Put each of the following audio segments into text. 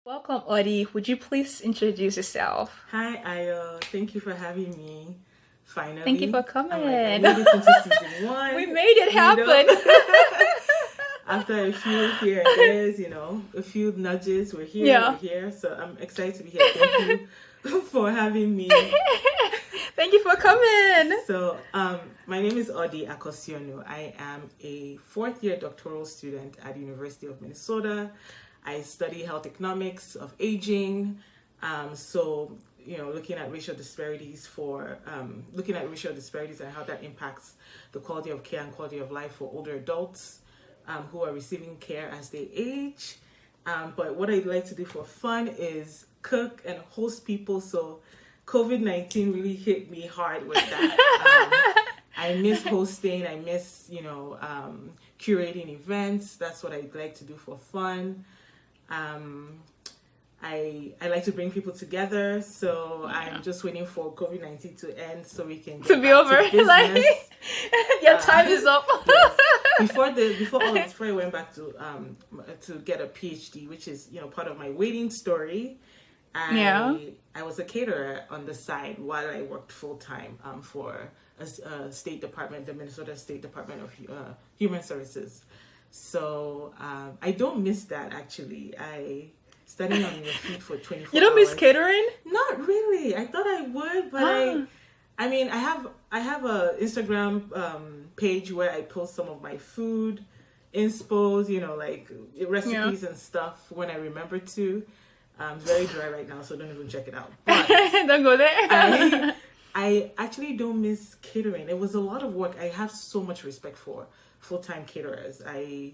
Welcome, Audie. Would you please introduce yourself? Hi, Ayo. Thank you for having me. Thank you for Finally, coming. I'm like, I made it into season one. We made it happen. After a few here and there's, a few nudges, we're here, Yeah. we're here. So I'm excited to be here. Thank you for having me. Thank you for coming. So, my name is Audie Akosionu. I am a fourth-year doctoral student at the University of Minnesota. I study health economics of aging. Looking at racial disparities and how that impacts the quality of care and quality of life for older adults who are receiving care as they age. But what I'd like to do for fun is cook and host people. So COVID-19 really hit me hard with that. I miss hosting. I miss, curating events. That's what I'd like to do for fun. I like to bring people together, so I'm just waiting for COVID-19 to end so we can get To be over. Like, your time is up. Yes. Before I went back to get a PhD, which is part of my waiting story. I was a caterer on the side while I worked full time for a state department, the Minnesota State Department of Human Services. So I don't miss that actually. I standing on your feet for 24 hours. You don't miss catering? Not really. I thought I would, but I have a Instagram page where I post some of my food inspos, like recipes and stuff when I remember to. It's very dry right now, so don't even check it out. But don't go there. I actually don't miss catering. It was a lot of work. I have so much respect for full-time caterers. I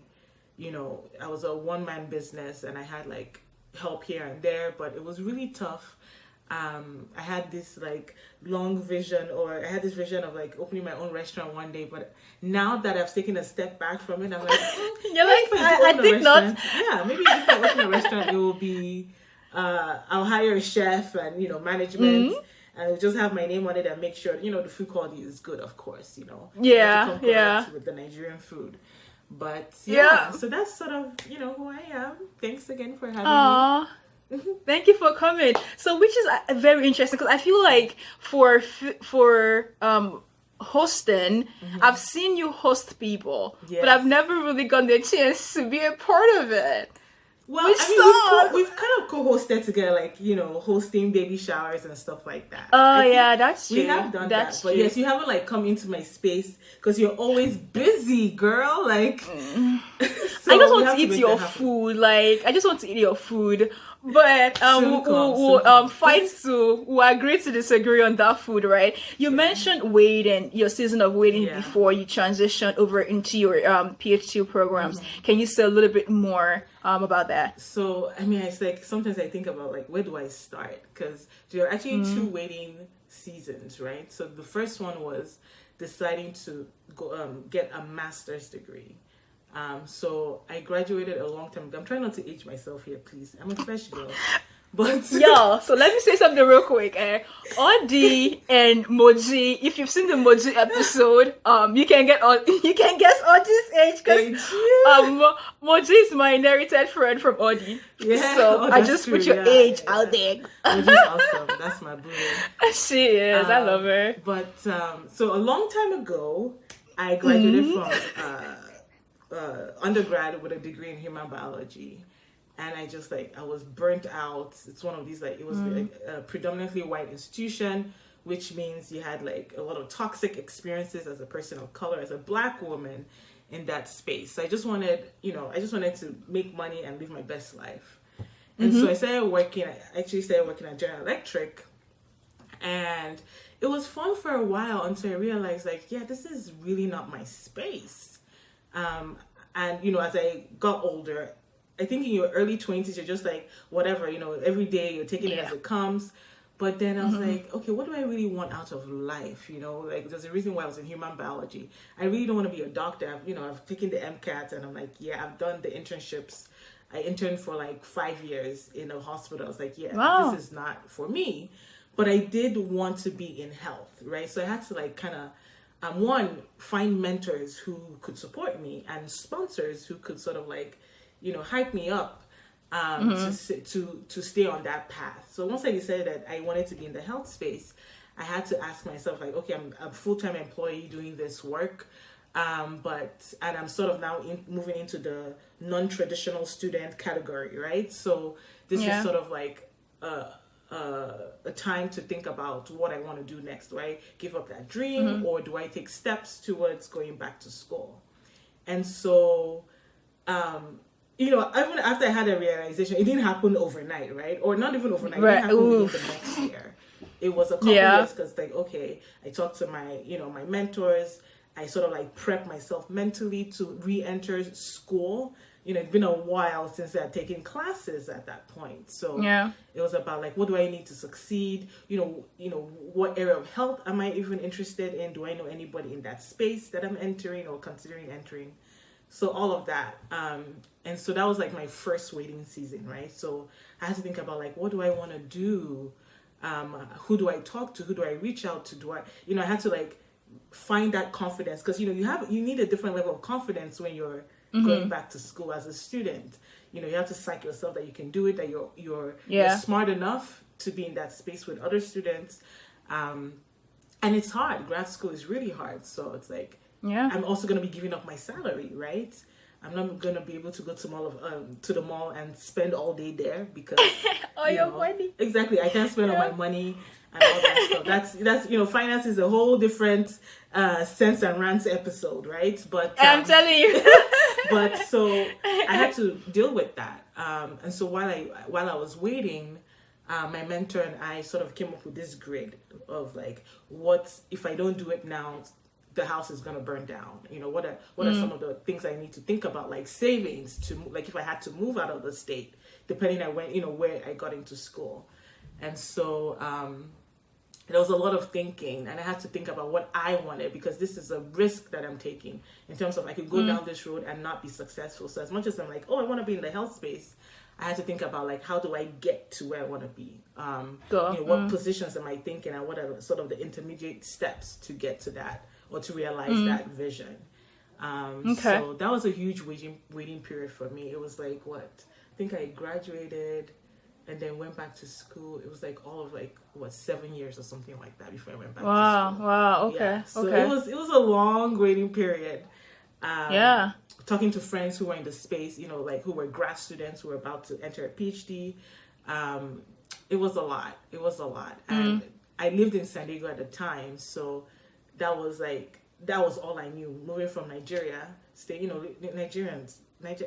was a one-man business and I had like help here and there, but it was really tough. I had this long vision, or I had this vision of opening my own restaurant one day, but now that I've taken a step back from it, I'm like, you're like, I think not. Yeah, maybe if I open a restaurant, it will be, I'll hire a chef and, management, and I'll just have my name on it and make sure, the food quality is good, of course, Yeah. With the Nigerian food. But yeah, so that's sort of, who I am. Thanks again for having me. Thank you for coming. So, which is very interesting because I feel like for hosting, I've seen you host people, but I've never really gotten the chance to be a part of it. Well, we've kind of co-hosted together, hosting baby showers and stuff like that. Oh, yeah, that's true. We have done that. But yes, you haven't come into my space because you're always busy, girl. So I just want to eat your food. I just want to eat your food. But we'll fight we'll agree to disagree on that food, right? You mentioned waiting, your season of waiting before you transition over into your PhD programs. Can you say a little bit more about that? So, it's sometimes I think about where do I start? Because there are actually two waiting seasons, right? So the first one was deciding to go get a master's degree. So I graduated a long time ago. I'm trying not to age myself here, please. I'm a fresh girl. But yo, so let me say something real quick. Audie and Moji, if you've seen the Moji episode, you can guess Audie's age because Moji is my inherited friend from Audie. Yeah, so I just put your age out there. Moji's awesome. That's my boo. She is. I love her. But so a long time ago, I graduated from undergrad with a degree in human biology. And I just I was burnt out. It's one of these it was a predominantly white institution, which means you had a lot of toxic experiences as a person of color, as a Black woman in that space. So I just wanted to make money and live my best life. And so I started working. I actually started working at General Electric, and it was fun for a while until I realized this is really not my space. And as I got older, I think in your early 20s, you're just whatever, every day you're taking it as it comes. But then I was okay, what do I really want out of life? There's a reason why I was in human biology. I really don't want to be a doctor. I've taken the MCAT and I'm I've done the internships. I interned for 5 years in a hospital. I was wow. This is not for me. But I did want to be in health, right? So I had to kind of, one, find mentors who could support me and sponsors who could sort of hype me up. to stay on that path. So once I decided that I wanted to be in the health space, I had to ask myself, like, okay, I'm a full-time employee doing this work, and I'm sort of now moving into the non-traditional student category, right? So this is sort of like a time to think about what I want to do next. Do I give up that dream, or do I take steps towards going back to school? And so, even after I had a realization, it didn't happen overnight, right? Or not even overnight. It didn't happen within the next year. It was a couple years, because like, okay, I talked to my mentors. I sort of like prep myself mentally to re-enter school. It's been a while since I had taken classes at that point. So it was about like, what do I need to succeed? What area of health am I even interested in? Do I know anybody in that space that I'm entering or considering entering? So all of that. And so that was like my first waiting season, right? So I had to think about like, what do I want to do? Who do I talk to? Who do I reach out to? I had to like find that confidence, because you need a different level of confidence when you're going back to school as a student. You have to psych yourself that you can do it, that you're smart enough to be in that space with other students. And it's hard. Grad school is really hard. So it's like, I'm also going to be giving up my salary, right? I'm not going to be able to go to the mall and spend all day there, because your money. Exactly, I can't spend all my money and all that stuff. That's finance is a whole different Sense and Rants episode, right? But I'm telling you. But so I had to deal with that, and so while I was waiting, my mentor and I sort of came up with this grid of like, what if I don't do it now, the house is going to burn down. What are some of the things I need to think about, like savings to, like, if I had to move out of the state, depending on where I got into school. And so there was a lot of thinking, and I had to think about what I wanted, because this is a risk that I'm taking in terms of I could go down this road and not be successful. So as much as I'm like, oh, I want to be in the health space, I had to think about like, how do I get to where I want to be? What positions am I thinking, and what are sort of the intermediate steps to get to that, or to realize that vision. So that was a huge waiting period for me. It was like, I think I graduated and then went back to school. It was like all of 7 years or something like that before I went back to school. Wow, okay. Yeah. So it was a long waiting period. Talking to friends who were in the space, who were grad students who were about to enter a PhD. It was a lot. And I lived in San Diego at the time, so that was all I knew. Moving from Nigeria, Nigerians,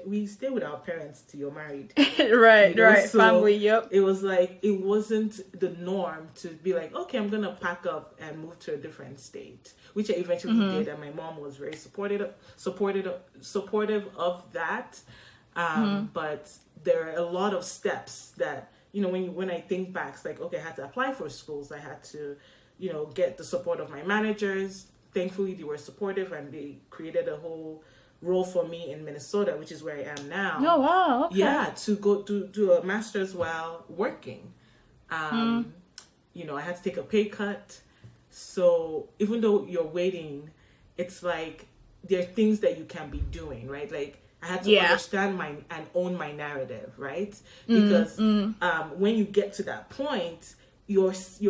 we stay with our parents till you're married. right. So family, yep. It was like, it wasn't the norm to be like, okay, I'm gonna pack up and move to a different state, which I eventually did, and my mom was very supportive of that. But there are a lot of steps that, when I think back, it's like, okay, I had to apply for schools, I had to get the support of my managers. Thankfully, they were supportive, and they created a whole role for me in Minnesota, which is where I am now. Oh, wow. Okay. Yeah, to go do a master's while working. I had to take a pay cut. So even though you're waiting, it's like there are things that you can be doing, right? Like, I had to understand and own my narrative, right? Because when you get to that point, you're faced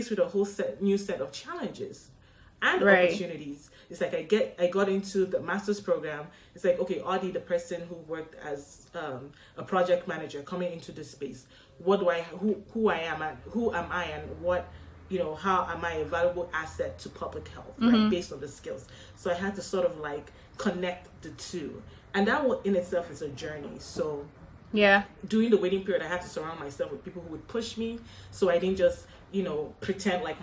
with a whole new set of challenges and opportunities. It's like I got into the master's program. It's like, okay, Audie, the person who worked as a project manager coming into this space, who am I, and what, how am I a valuable asset to public health, right? Based on the skills. So I had to sort of like connect the two, and that in itself is a journey. So during the waiting period, I had to surround myself with people who would push me, so I didn't just pretend like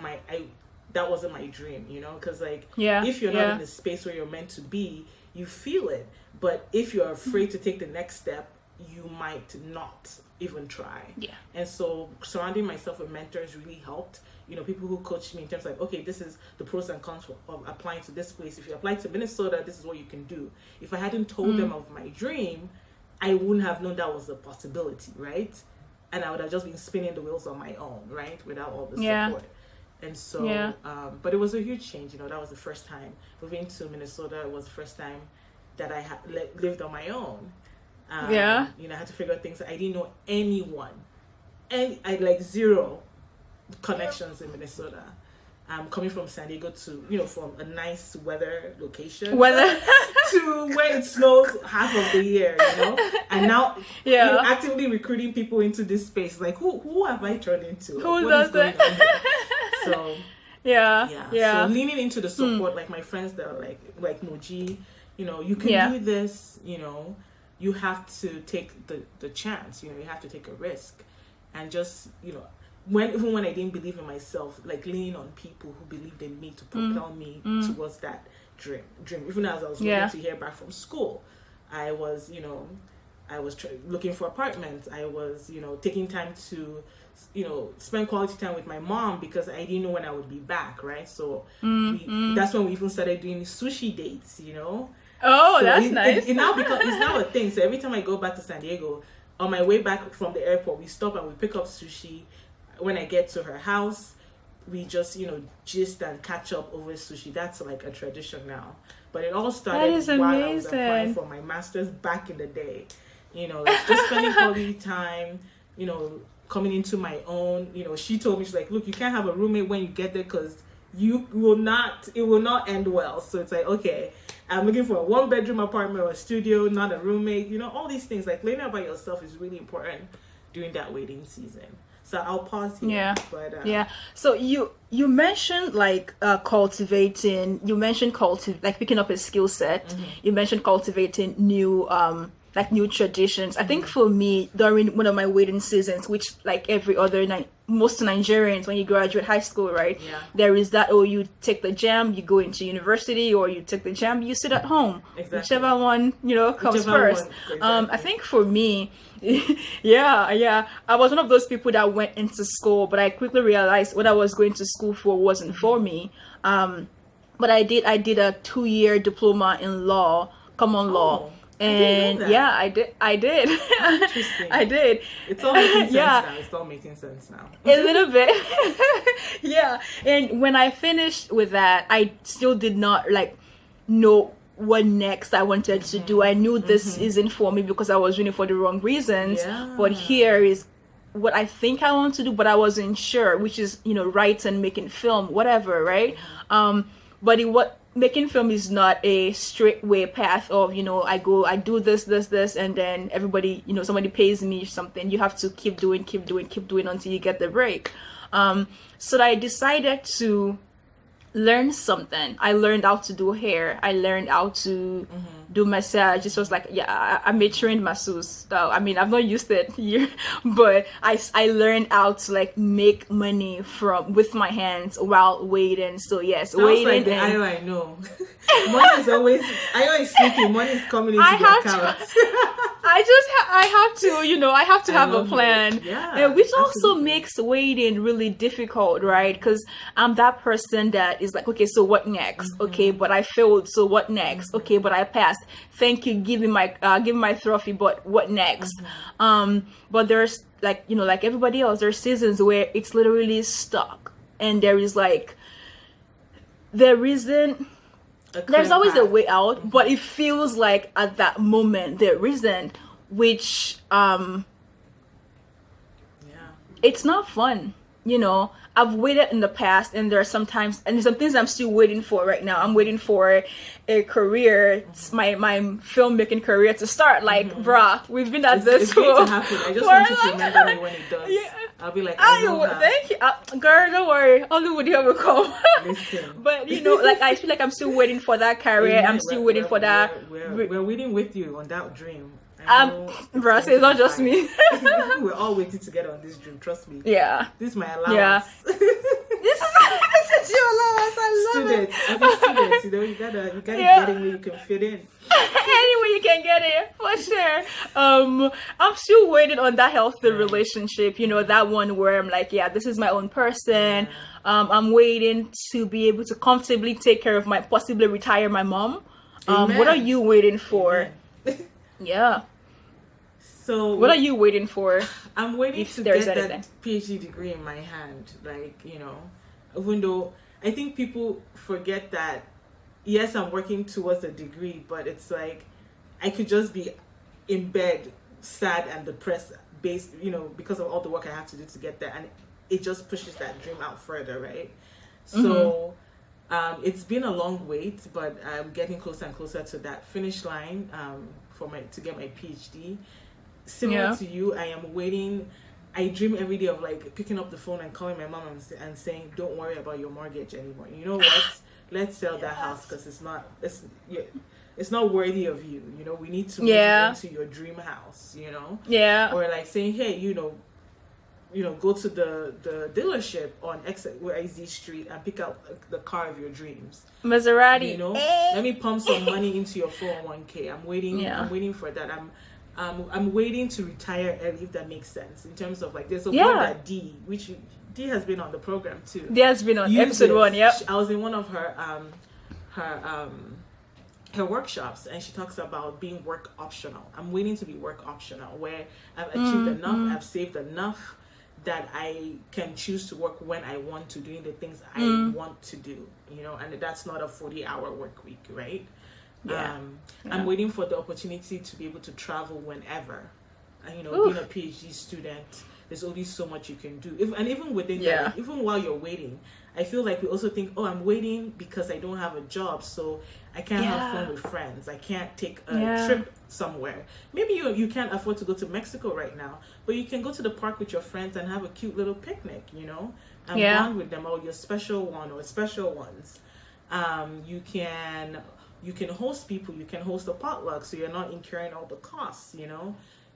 that wasn't my dream, because if you're not in the space where you're meant to be, you feel it. But if you're afraid to take the next step, you might not even try. And so surrounding myself with mentors really helped. People who coached me in terms of okay, this is the pros and cons of applying to this place. If you apply to Minnesota, this is what you can do. If I hadn't told them of my dream, I wouldn't have known that was a possibility, right? And I would have just been spinning the wheels on my own, right? Without all the support. And so, but it was a huge change. That was the first time moving to Minnesota. It was the first time that I lived on my own. You know, I had to figure out things. I didn't know anyone, and I had like zero connections in Minnesota. Coming from San Diego to, you know, from a nice weather location to where it snows half of the year, you know, and now you know, actively recruiting people into this space. Like, who have I turned into? Who does that? So So leaning into the support, like my friends that are like Moji, you know, you can do this, you know, you have to take the chance, you know, you have to take a risk, and just, you know, even when I didn't believe in myself, like leaning on people who believed in me to propel me towards that dream. Even as I was looking to hear back from school, I was, you know, looking for apartments. I was, you know, taking time to, you know, spend quality time with my mom because I didn't know when I would be back, right? So that's when we even started doing sushi dates, you know. Oh, so that's nice. It's now a thing. So every time I go back to San Diego, on my way back from the airport, we stop and we pick up sushi. When I get to her house, we just, you know, gist and catch up over sushi. That's like a tradition now. But it all started while I was applying for my master's back in the day. You know, like just spending quality time, you know, coming into my own. You know, she told me, she's like, look, you can't have a roommate when you get there because it will not end well. So it's like, okay, I'm looking for a 1-bedroom apartment or a studio, not a roommate. You know, all these things, like learning about yourself is really important during that waiting season. So I'll pause here. Yeah. But So you mentioned like cultivating. You mentioned like picking up a skill set. You mentioned cultivating new new traditions. I think for me, during one of my waiting seasons, which like every other most Nigerians, when you graduate high school, right? Yeah. There is that, you take the jam, you go into university, or you take the jam, you sit at home. Exactly. Whichever one, you know, comes first. Exactly. I think for me, I was one of those people that went into school, but I quickly realized what I was going to school for wasn't for me. But I did a 2-year diploma in common law. And I did. Interesting. I did. It's all making sense now. It's all making sense now. A little bit. Yeah. And when I finished with that, I still did not know what next I wanted to do. I knew this isn't for me because I was doing it for the wrong reasons. Yeah. But here is what I think I want to do, but I wasn't sure, which is, you know, writing, making film, whatever, right? But making film is not a straight way path of, you know, I do this, and then everybody, you know, somebody pays me something. You have to keep doing until you get the break. So I decided to learn something. I learned how to do hair. I learned how to do massage. This was like, I'm a trained masseuse. I mean, I've not used it here, but I learned how to like make money with my hands while waiting. So yes, sounds waiting. Like the I know. Money is always sleeping. Money is coming into the account. I have to, you know, I have to have a plan. Yeah, which also makes waiting really difficult, right? Because I'm that person that is like, okay, so what next? Okay, but I failed. So what next? Okay, but I passed. Thank you. Give me my trophy. But what next? But there's like, you know, like everybody else, there's seasons where it's literally stuck, and there's always a way out, but it feels like at that moment there isn't, which it's not fun, you know. I've waited in the past, and there's some things I'm still waiting for right now. I'm waiting for a career, my filmmaking career to start. Like, bruh, we've been at this for going to happen. I just want you to remember me when it does. Yeah. I'll be like, thank you, girl. Don't worry, Hollywood here will come. Listen. But you know, like I feel like I'm still waiting for that career. I'm still waiting for that. We're waiting with you on that dream. Bruh, it's not just me. We're all waiting to get on this dream. Trust me. Yeah. This is my allowance. Yeah. This is your allowance. I love it. As a student, you know, you gotta get in where you can fit in. Anyway, you can get it for sure. I'm still waiting on that healthy relationship. You know, that one where I'm like, this is my own person. I'm waiting to be able to comfortably take care of possibly retire my mom. What are you waiting for? Yeah. So what are you waiting for? I'm waiting to get that PhD degree in my hand. Like, you know, even though I think people forget that, yes, I'm working towards a degree, but it's like I could just be in bed, sad and depressed, based, because of all the work I have to do to get there, and it just pushes that dream out further, right? So it's been a long wait, but I'm getting closer and closer to that finish line to get my PhD. Similar to you, I am waiting. I dream every day of like picking up the phone and calling my mom and saying, "Don't worry about your mortgage anymore. You know what? Let's sell that house because it's not worthy of you. We need to move into your dream house. Or like saying, hey, go to the dealership on XYZ Street and pick out the car of your dreams. Maserati. Let me pump some money into your 401k. I'm waiting. I'm waiting for that. I'm waiting to retire early, if that makes sense. In terms of like, there's a one that D has been on the program too. D has been on episode 1. Yep. I was in one of her workshops, and she talks about being work optional. I'm waiting to be work optional, where I've achieved enough, I've saved enough that I can choose to work when I want to, doing the things I want to do, and that's not a 40-hour work week, right? I'm waiting for the opportunity to be able to travel whenever. Being a PhD student, there's only so much you can do. Even within that, even while you're waiting, I feel like we also think, I'm waiting because I don't have a job, so I can't have fun with friends. I can't take a trip somewhere. Maybe you can't afford to go to Mexico right now, but you can go to the park with your friends and have a cute little picnic, and bond with them, or your special one or special ones. You can host people. You can host a potluck, so you're not incurring all the costs.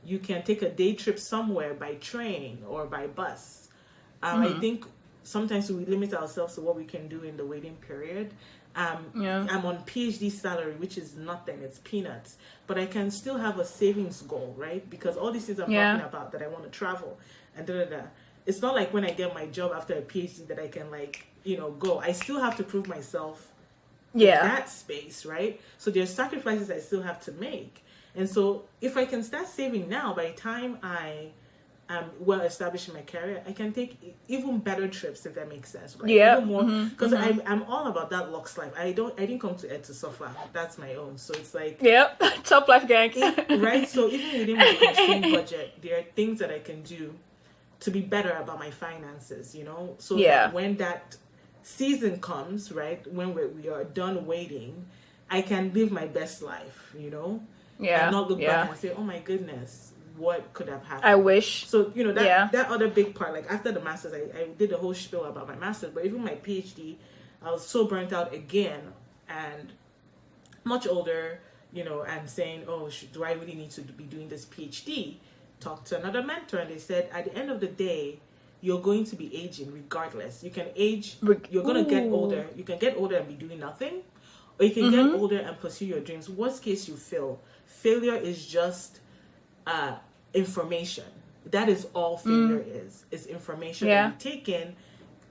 You can take a day trip somewhere by train or by bus. I think sometimes we limit ourselves to what we can do in the waiting period. I'm on PhD salary, which is nothing. It's peanuts. But I can still have a savings goal, right? Because all these things I'm talking about, that I want to travel and It's not like when I get my job after a PhD that I can go. I still have to prove myself in that space, right? So there's sacrifices I still have to make. And so if I can start saving now, by the time I am well established in my career, I can take even better trips, if that makes sense, right? Yeah. Even more, because I'm all about that Lux life. I didn't come to Ed to suffer. That's my own. So it's like, top life gang. Right? So even within my constrained budget, there are things that I can do to be better about my finances, So that when that season comes, right, when we are done waiting, I can live my best life, and not look back and say, oh my goodness, what could have happened? I wish. So that other big part, like after the master's, I did a whole spiel about my master's, but even my PhD, I was so burnt out again, and much older, and saying, do I really need to be doing this PhD? Talked to another mentor, and they said, at the end of the day, you're going to be aging regardless. You can age, you're going to get older. You can get older and be doing nothing, or you can get older and pursue your dreams. Worst case, you fail. Failure is just information. That is all failure is information that you take in,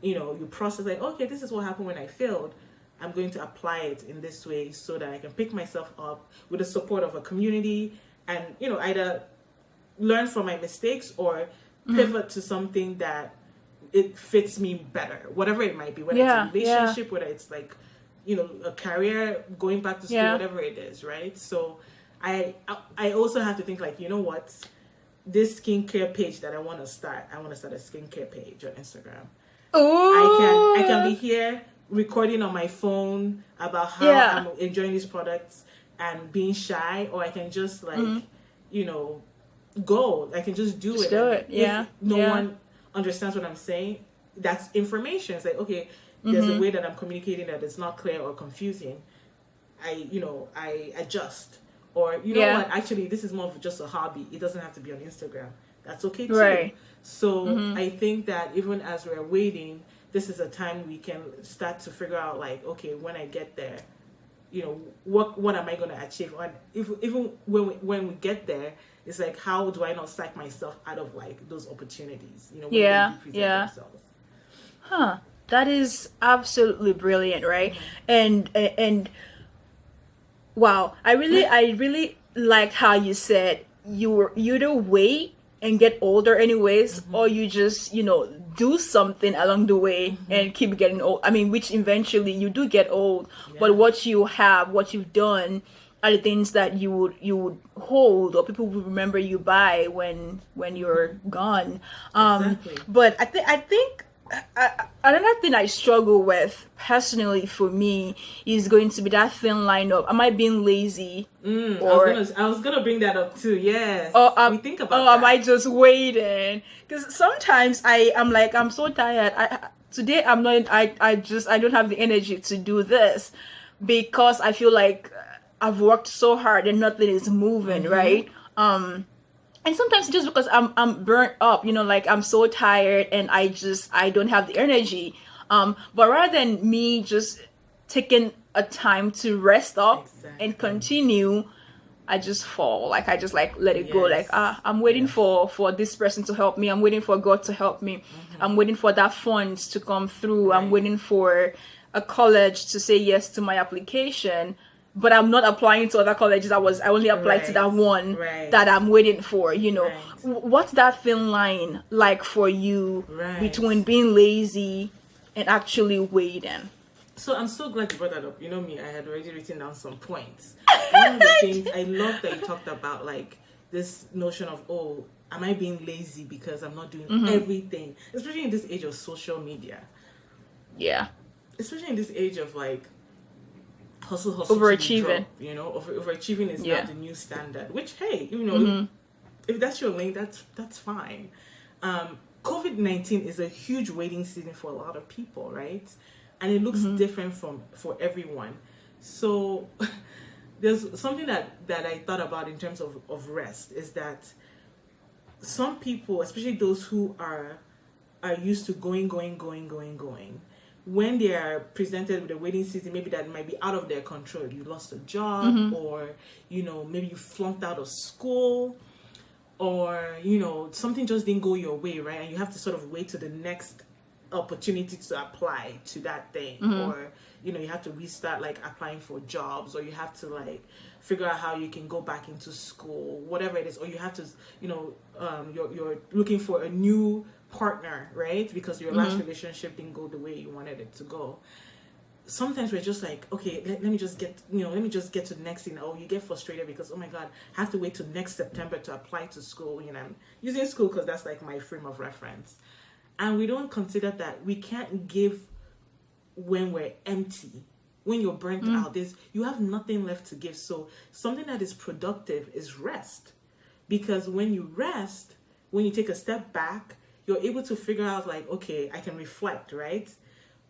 you process like, okay, this is what happened when I failed. I'm going to apply it in this way so that I can pick myself up with the support of a community and, either learn from my mistakes or pivot to something that it fits me better, whatever it might be, whether it's a relationship, whether it's like, a career, going back to school, whatever it is, right? So I also have to think like, what, this skincare page that I want to start a skincare page on Instagram. Ooh. I can be here recording on my phone about how I'm enjoying these products and being shy, or I can just like, go. I can just do it. Do it. If no one understands what I'm saying, that's information. It's like, okay, there's a way that I'm communicating that it's not clear or confusing. I adjust. Or, you know what, actually, this is more of just a hobby. It doesn't have to be on Instagram. That's okay, too. Right. So I think that even as we're waiting, this is a time we can start to figure out, like, okay, when I get there, what am I going to achieve? And even when we get there, it's like, how do I not psych myself out of, like, those opportunities? When they present themselves. Huh. That is absolutely brilliant, right? And wow, I really like how you said you either wait and get older anyways, or you just do something along the way and keep getting old. I mean, which eventually you do get old, but what you've done are the things that you would hold, or people will remember you by when you're gone. Exactly. But I think another thing I struggle with personally for me is going to be that thin line of, am I being lazy, or I was gonna bring that up too. Yes, or we think about am I that. just waiting? Because sometimes I'm like, I'm so tired. Today I'm not. I don't have the energy to do this because I feel like I've worked so hard and nothing is moving, right? And sometimes just because I'm burnt up, like I'm so tired and I don't have the energy. But rather than me just taking a time to rest up and Exactly. continue, I just fall. Like I just like let it go. Like, Yes. I'm waiting Yes. for this person to help me. I'm waiting for God to help me. I'm waiting for that funds to come through. I'm Right. waiting for a college to say yes to my application. But I'm not applying to other colleges. I only applied to Right. that one Right. that I'm waiting for. Right. What's that thin line like for you Right. between being lazy and actually waiting? So I'm so glad you brought that up. You know me, I had already written down some points. One of the things I love that you talked about, like this notion of, oh, am I being lazy because I'm not doing everything, especially in this age of social media, Yeah. especially in this age of like hustle till you drop. Overachieving. Overachieving is now Yeah. the new standard. Which, hey, if that's your lane, that's fine. COVID-19 is a huge waiting season for a lot of people, right? And it looks different for everyone. So there's something that I thought about in terms of rest, is that some people, especially those who are used to going, when they are presented with a waiting season, maybe that might be out of their control. You lost a job, or maybe you flunked out of school, or something just didn't go your way, right? And you have to sort of wait to the next opportunity to apply to that thing, or you have to restart like applying for jobs, or you have to like figure out how you can go back into school, whatever it is, or you have to you're looking for a new partner, right? Because your last relationship didn't go the way you wanted it to go. Sometimes we're just like, okay, let me just get to the next thing. Oh, you get frustrated because, oh my God, I have to wait till next September to apply to school. I'm using school because that's like my frame of reference. And we don't consider that we can't give when we're empty, when you're burnt out. You have nothing left to give. So something that is productive is rest. Because when you rest, when you take a step back, you're able to figure out like, okay, I can reflect, right?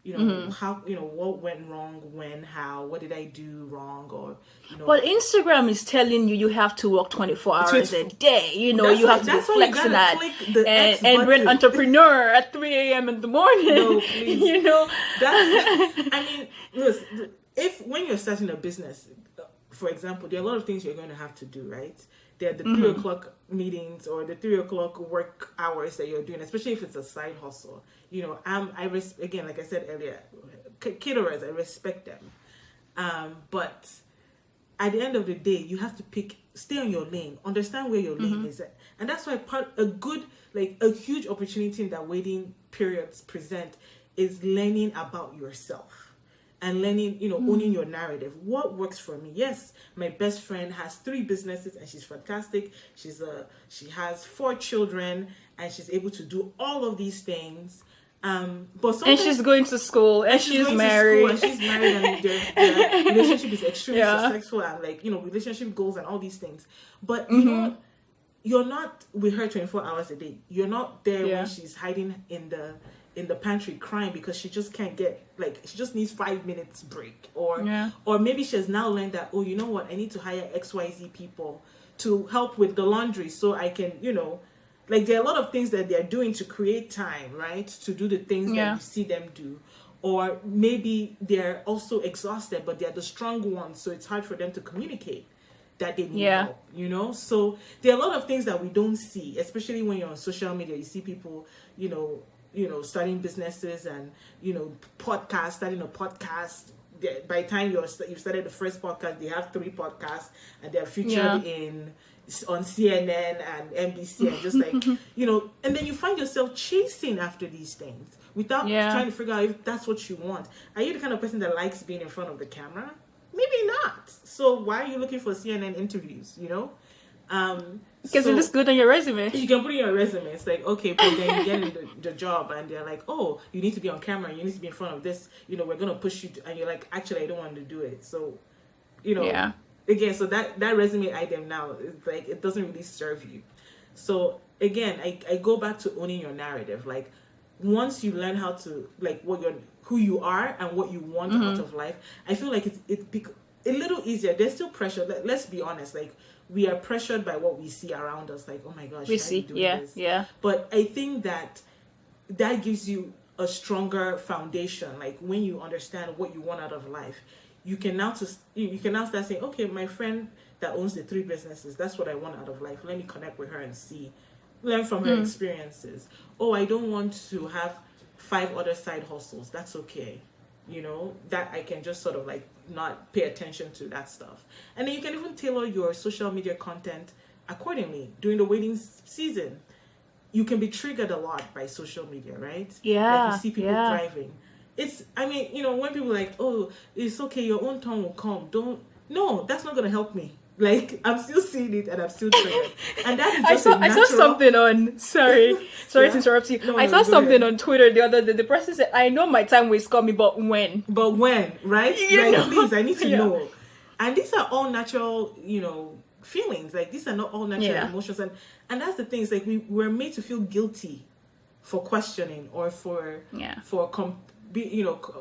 How, what went wrong, when, how, what did I do wrong, or, But Instagram is telling you have to work 24 hours a day. You have to be that's why you flexing gotta that click the X and be an button. entrepreneur at 3 a.m. in the morning. No, please. That's I mean, listen, if when you're starting a business, for example, there are a lot of things you're going to have to do, right? There are the 3 o'clock meetings or the 3 o'clock work hours that you're doing, especially if it's a side hustle. Again, like I said earlier, caterers, I respect them. But at the end of the day, you have to stay on your lane, understand where your lane is at. And that's why a huge opportunity that waiting periods present is learning about yourself. And learning, owning your narrative. What works for me? Yes, my best friend has 3 businesses and she's fantastic. She has 4 children and she's able to do all of these things. But and she's going to school and she's married. And she's married and their relationship is extremely successful, and relationship goals and all these things. But you're not with her 24 hours a day. You're not there when she's hiding in the pantry crying because she just can't she just needs 5 minutes break, or maybe she has now learned that, oh, you know what, I need to hire XYZ people to help with the laundry so I can, there are a lot of things that they're doing to create time, right, to do the things that you see them do. Or maybe they're also exhausted, but they're the strong ones, so it's hard for them to communicate that they need help, So there are a lot of things that we don't see, especially when you're on social media. You see people, starting businesses and, starting a podcast. By the time you've started the first podcast, they have 3 podcasts and they're featured on CNN and NBC, and just and then you find yourself chasing after these things without trying to figure out if that's what you want. Are you the kind of person that likes being in front of the camera? Maybe not. So why are you looking for CNN interviews, you know? Because it looks good on your resume. You can put it in your resume. It's like, okay, but then you get in the job and they're like, oh, you need to be on camera. You need to be in front of this. You know, we're going to push you. And you're like, actually, I don't want to do it. So, you know, again, so that resume item now, it's like, it doesn't really serve you. So again, I go back to owning your narrative. Like, once you learn how to, like, who you are and what you want out of life, I feel like it's a little easier. There's still pressure. Let's be honest. Like, we are pressured by what we see around us. Like, oh my gosh, we see, this? Yeah. But I think that gives you a stronger foundation. Like, when you understand what you want out of life, you can now start saying, okay, my friend that owns the 3 businesses, that's what I want out of life. Let me connect with her and learn from her experiences. Oh, I don't want to have 5 other side hustles. That's okay. You know, that I can just sort of like not pay attention to that stuff. And then you can even tailor your social media content accordingly. During the wedding season, you can be triggered a lot by social media, right? Yeah. Like, you see people thriving. You know, when people are like, oh, it's okay, your own turn will come. No, that's not going to help me. Like, I'm still seeing it and I'm still triggered. And that is just I saw something on, sorry to interrupt you. No, I saw something on Twitter the other day. The person said, I know my time will come, but when? Right? You know? Please, I need to know. And these are all natural, you know, feelings. Like, these are not all natural emotions. And that's the thing. It's like we're made to feel guilty for questioning or for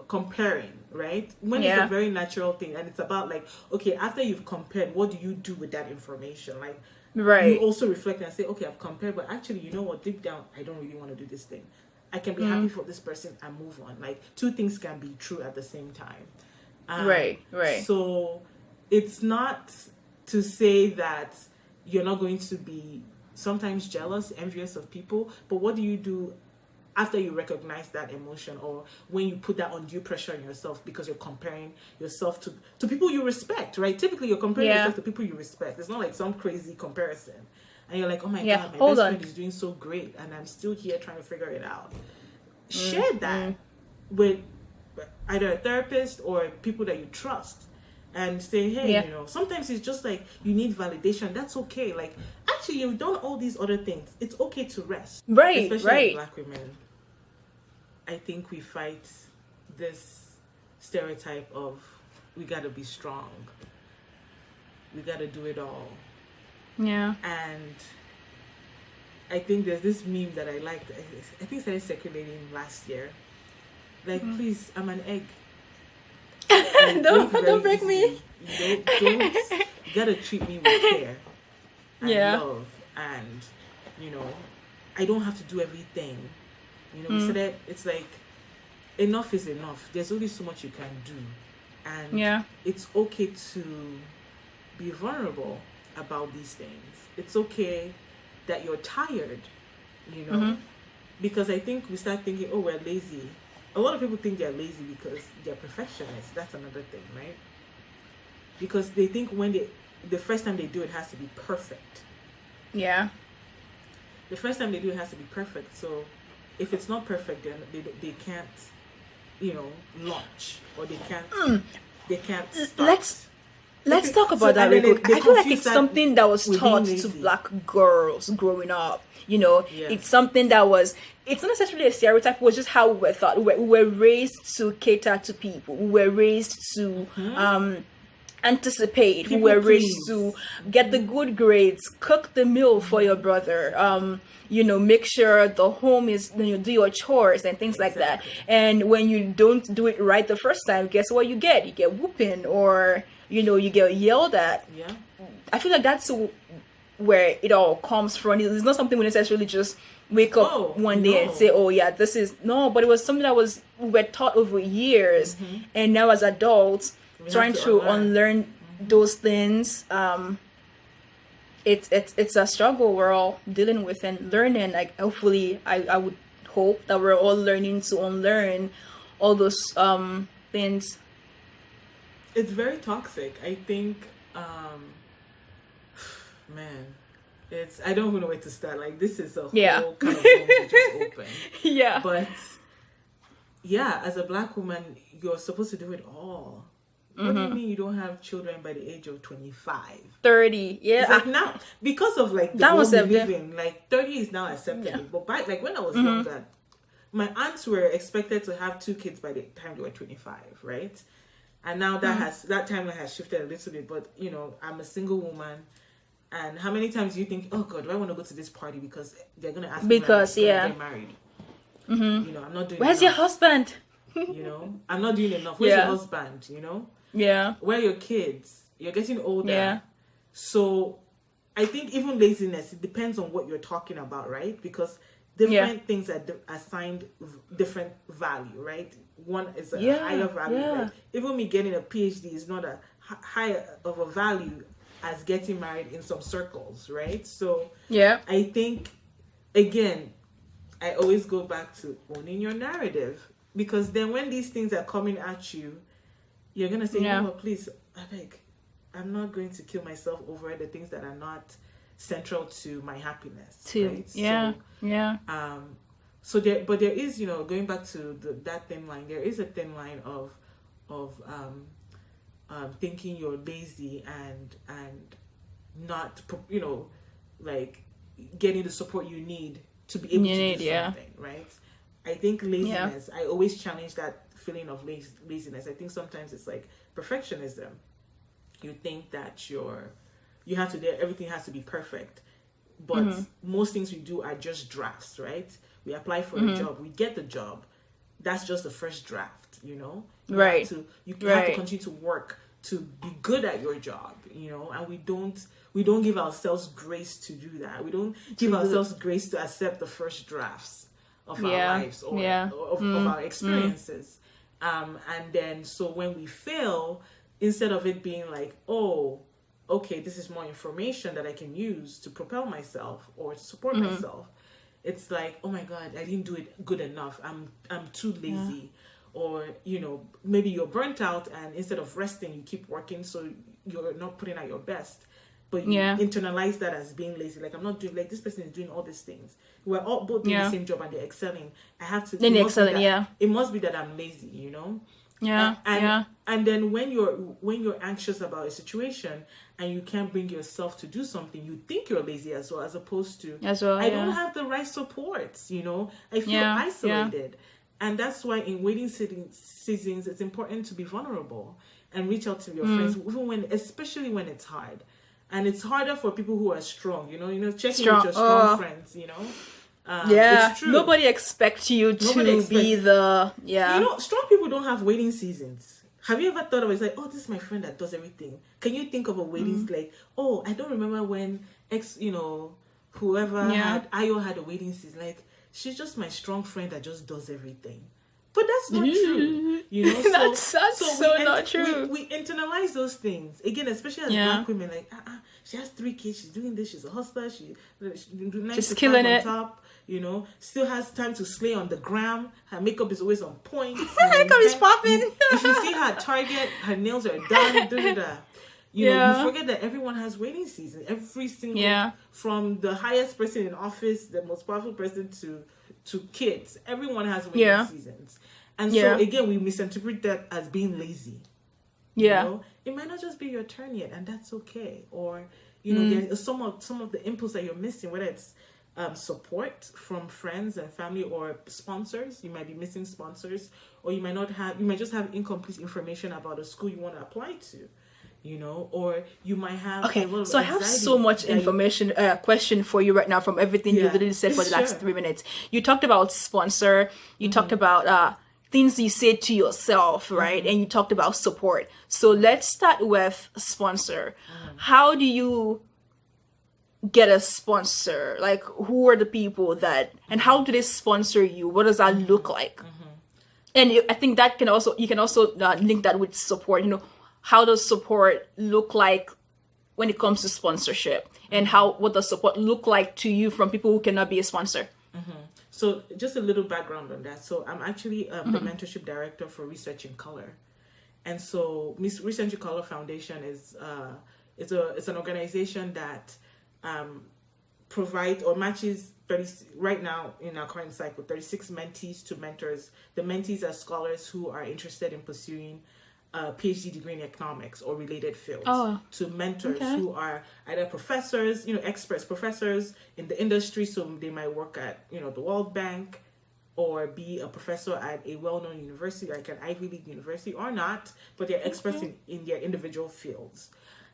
comparing, right? When it's a very natural thing, and it's about like, okay, after you've compared, what do you do with that information? Like, you also reflect and say, okay, I've compared, but actually, you know what, deep down, I don't really want to do this thing. I can be happy for this person and move on. Like, 2 things can be true at the same time. Right. So it's not to say that you're not going to be sometimes jealous, envious of people, but what do you do after you recognize that emotion, or when you put that undue pressure on yourself because you're comparing yourself to people you respect, right? Typically, you're comparing yourself to people you respect. It's not like some crazy comparison. And you're like, oh my God, my best friend is doing so great, and I'm still here trying to figure it out. Share that with either a therapist or people that you trust. And say, hey, you know, sometimes it's just like you need validation. That's okay. Like, actually, you've done all these other things. It's okay to rest. Right, especially as Black women. I think we fight this stereotype of we gotta be strong. We gotta do it all. Yeah. And I think there's this meme that I liked. I think it started circulating last year. Like, please, I'm an egg. Don't break me. You gotta treat me with care and love, and you know, I don't have to do everything. You know, we said that it's like enough is enough. There's only so much you can do, and it's okay to be vulnerable about these things. It's okay that you're tired, you know, because I think we start thinking, oh, we're lazy. A lot of people think they're lazy because they're perfectionists. That's another thing, right? Because they think the first time they do it has to be perfect. Yeah. The first time they do it has to be perfect. So if it's not perfect, then they can't, you know, launch, or they can't start. Let's talk about that real quick. I feel like it's something that was taught to Black girls growing up. You know, it's something that it's not necessarily a stereotype, it was just how we were taught. We were raised to cater to people. We were raised to anticipate. We were raised to get the good grades, cook the meal for your brother, you know, make sure the home is, you know, do your chores and things like that. And when you don't do it right the first time, guess what you get? You get whooping, or, you know, you get yelled at. Yeah. I feel like that's where it all comes from. It's not something we necessarily just wake up one day and say, oh yeah, this is, no, but it was something that we were taught over years. And now as adults, trying to unlearn those things, it's a struggle we're all dealing with and learning. Like, hopefully, I would hope that we're all learning to unlearn all those things. It's very toxic. I think, man, I don't even know where to start. Like, this is a whole kind of room to just open. But yeah, as a Black woman, you're supposed to do it all. What do you mean you don't have children by the age of 25? 30. Yeah. It's like now, because of like the That was world we live in, like 30 is now acceptable. Yeah. But back, like when I was younger, my aunts were expected to have 2 kids by the time they were 25, right? And now that timeline has shifted a little bit. But you know, I'm a single woman, and how many times do you think, oh God, do I want to go to this party because they're gonna ask me Because to get married? You know, I'm not doing. Where's enough. your husband? You know, I'm not doing enough. Where's your husband? You know, where are your kids? You're getting older. Yeah. So I think even laziness, it depends on what you're talking about, right? Because different things are assigned different value, right? One is a higher value. Yeah. Like, even me getting a PhD is not a higher of a value as getting married in some circles, right? So I think, again, I always go back to owning your narrative, because then when these things are coming at you, you're going to say, no, please, I beg, I'm not going to kill myself over the things that are not central to my happiness. Right? So there is, you know, going back to that thin line, there is a thin line of thinking you're lazy and not, you know, like getting the support you need to be able to do something, right? I think laziness, I always challenge that feeling of laziness. I think sometimes it's like perfectionism. You think that you have to do, everything has to be perfect. But most things we do are just drafts, right? We apply for a job, we get the job. That's just the first draft, you know? You have to continue to work to be good at your job, you know? And we don't give ourselves grace to do that. We don't give ourselves grace to accept the first drafts of our lives or of our experiences. And then, so when we fail, instead of it being like, oh, okay, this is more information that I can use to propel myself or to support myself, it's like, oh my God, I didn't do it good enough. I'm too lazy. Or, you know, maybe you're burnt out, and instead of resting, you keep working, so you're not putting out your best. But you internalize that as being lazy. Like, I'm not doing, like, this person is doing all these things. We're all both doing the same job and they're excelling. I have to. It must be that I'm lazy, you know? And then when you're anxious about a situation and you can't bring yourself to do something, you think you're lazy as well, as opposed to I don't have the right supports, you know? I feel isolated. And that's why in waiting seasons, it's important to be vulnerable and reach out to your friends, even especially when it's hard. And it's harder for people who are strong, you know, checking with your strong friends, you know. It's true. Nobody expects you to be the You know, strong people don't have waiting seasons. Have you ever thought of it? It's like, oh, this is my friend that does everything. Can you think of a waiting like, oh, I don't remember when whoever Ayo had a waiting season. Like, she's just my strong friend that just does everything. But that's not true. You know, that's so not true. We internalize those things again, especially as Black women. Like, she has 3 kids. She's doing this. She's a hustler. She's just killing it. On top, you know, still has time to slay on the gram. Her makeup is always on point. Her makeup is popping. If you see her at Target, her nails are done. You know, you forget that everyone has waiting season. Every single, from the highest person in office, the most powerful person to kids, everyone has waiting seasons. And so again, we misinterpret that as being lazy. You know? It might not just be your turn yet, and that's okay. Or, you know, there's some of the inputs that you're missing, whether it's support from friends and family or sponsors. You might be missing sponsors, or you might just have incomplete information about a school you want to apply to. You know, or you might have a lot of so I have so much information question for you right now from everything you literally said for the last 3 minutes. You talked about sponsor, you talked about things you said to yourself, right? And you talked about support. So let's start with sponsor. How do you get a sponsor? Like, who are the people and how do they sponsor you? What does that look like? And I think that you can also link that with support. You know, how does support look like when it comes to sponsorship, and what does support look like to you from people who cannot be a sponsor? So just a little background on that. So I'm actually the mentorship director for Research in Color. And so Research in Color Foundation is it's an organization that provides or matches 30, right now in our current cycle, 36 mentees to mentors. The mentees are scholars who are interested in pursuing a PhD degree in economics or related fields, Oh, to mentors okay. who are either professors, experts, professors in the industry. So they might work at, the World Bank, or be a professor at a well-known university, like an Ivy League university, or not, but they're experts in their individual fields.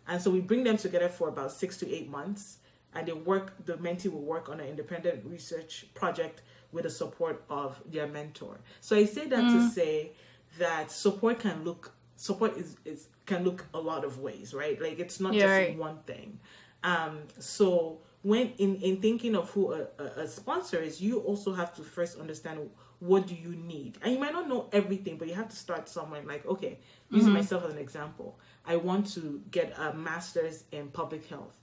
And so we bring them together for about 6 to 8 months, and the mentee will work on an independent research project with the support of their mentor. So I say that to say that support can look a lot of ways, right? Like, it's not just one thing. So when in thinking of who a sponsor is, you also have to first understand what do you need. And you might not know everything, but you have to start somewhere. Like, okay, using myself as an example, I want to get a master's in public health.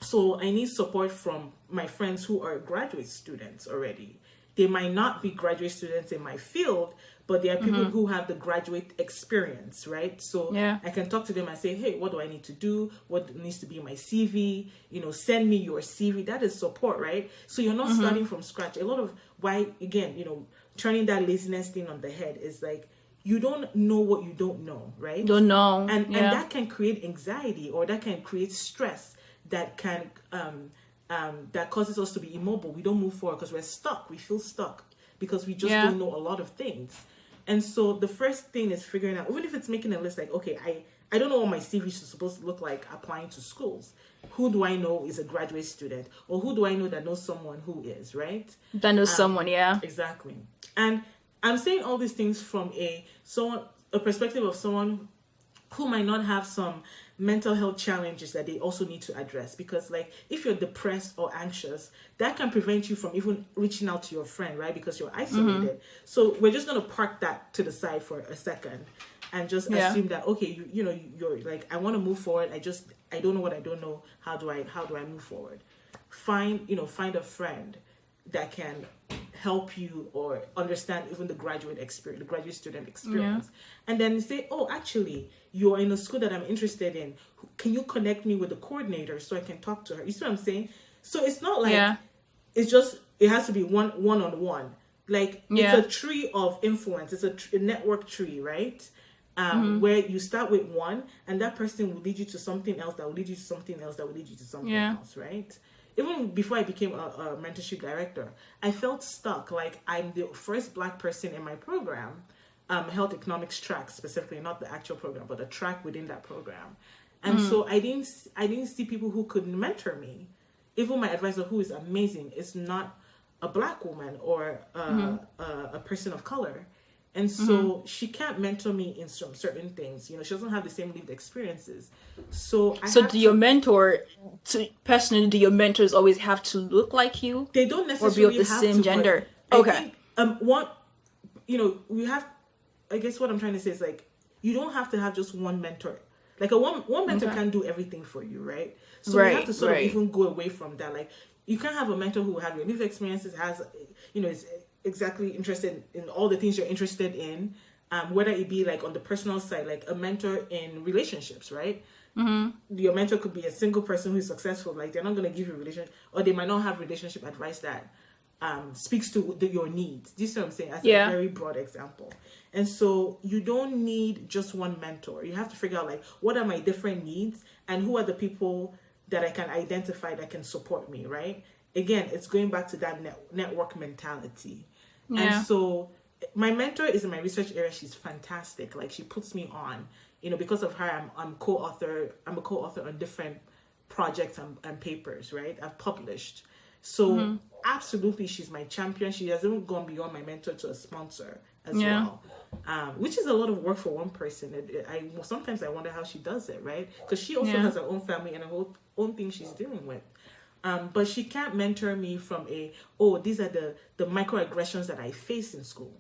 So I need support from my friends who are graduate students already. They might not be graduate students in my field, but they are people who have the graduate experience, right? So I can talk to them and say, hey, what do I need to do? What needs to be in my CV? Send me your CV. That is support, right? So you're not starting from scratch. A lot of why, again, turning that laziness thing on the head is like, you don't know what you don't know, right? Don't know. And that can create anxiety, or that can create stress that can that causes us to be immobile. We don't move forward because we're stuck. We feel stuck because we just don't know a lot of things. And so the first thing is figuring out, even if it's making a list, like, okay, I don't know what my CV is supposed to look like applying to schools. Who do I know is a graduate student? Or who do I know that knows someone who is, right? That knows someone, Exactly. And I'm saying all these things from a perspective of someone who might not have some mental health challenges that they also need to address. Because, like, if you're depressed or anxious, that can prevent you from even reaching out to your friend, right? Because you're isolated. So we're just going to park that to the side for a second and just assume that, okay, you're like, I want to move forward. I don't know what I don't know. How do I move forward? Find a friend that can help you or understand even the graduate student experience. And then say, oh, actually, you're in a school that I'm interested in. Can you connect me with the coordinator so I can talk to her? You see what I'm saying? So it's not like it's just, it has to be one-on-one. Like, it's a tree of influence. It's a network tree, right? Where you start with one, and that person will lead you to something else, that will lead you to something else, that will lead you to something else, right? Even before I became a mentorship director, I felt stuck. Like, I'm the first Black person in my program, health economics track specifically, not the actual program, but the track within that program. And so I didn't see people who could mentor me. Even my advisor, who is amazing, is not a Black woman or a person of color. And so she can't mentor me in some certain things. She doesn't have the same lived experiences. So do your mentors always have to look like you? They don't necessarily or be of the same gender. Okay. We have, I guess what I'm trying to say is, like, you don't have to have just one mentor. Like, one mentor can't do everything for you, right? So you have to sort of even go away from that. Like, you can't have a mentor who will have your lived experiences, is exactly interested in all the things you're interested in, whether it be like on the personal side, like a mentor in relationships, right? Your mentor could be a single person who's successful. Like, they're not going to give you relationship, or they might not have relationship advice that speaks to your needs. Do you see what I'm saying? As a very broad example. And so you don't need just one mentor. You have to figure out, like, what are my different needs and who are the people that I can identify that can support me, right? Again, it's going back to that network mentality. And so my mentor is in my research area. She's fantastic. Like, she puts me on, because of her, I'm a co-author on different projects and papers, right? I've published. So absolutely, she's my champion. She has even gone beyond my mentor to a sponsor as well, which is a lot of work for one person. Sometimes I wonder how she does it, right? Because she also has her own family and her own thing she's dealing with. But she can't mentor me from these are the microaggressions that I face in school.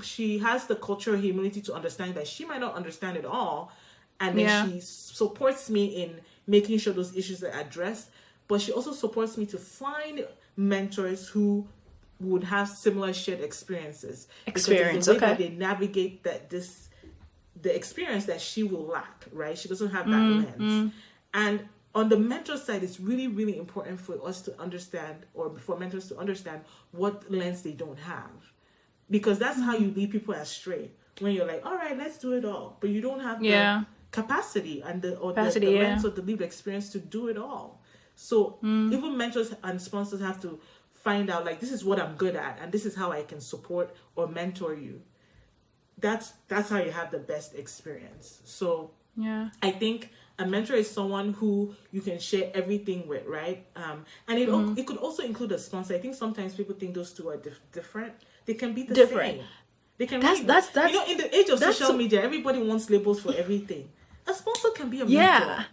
She has the cultural humility to understand that she might not understand it all. And then she supports me in making sure those issues are addressed. But she also supports me to find mentors who would have similar shared experiences. Because the way that they navigate the experience that she will lack, right? She doesn't have that lens. And on the mentor side, it's really, really important for us to understand, or for mentors to understand what lens they don't have. Because that's how you lead people astray. when you're like, all right, let's do it all, but you don't have Yeah. the capacity and the Capacity, yeah. lens or the lived experience to do it all. So even mentors and sponsors have to find out, like, this is what I'm good at and this is how I can support or mentor you. That's how you have the best experience. So Yeah. I think a mentor is someone who you can share everything with, right? And it could also include a sponsor. I think sometimes people think those two are different. They can be the same. They can that's you know, in the age of social media, everybody wants labels for everything. A sponsor can be a mentor. Yeah.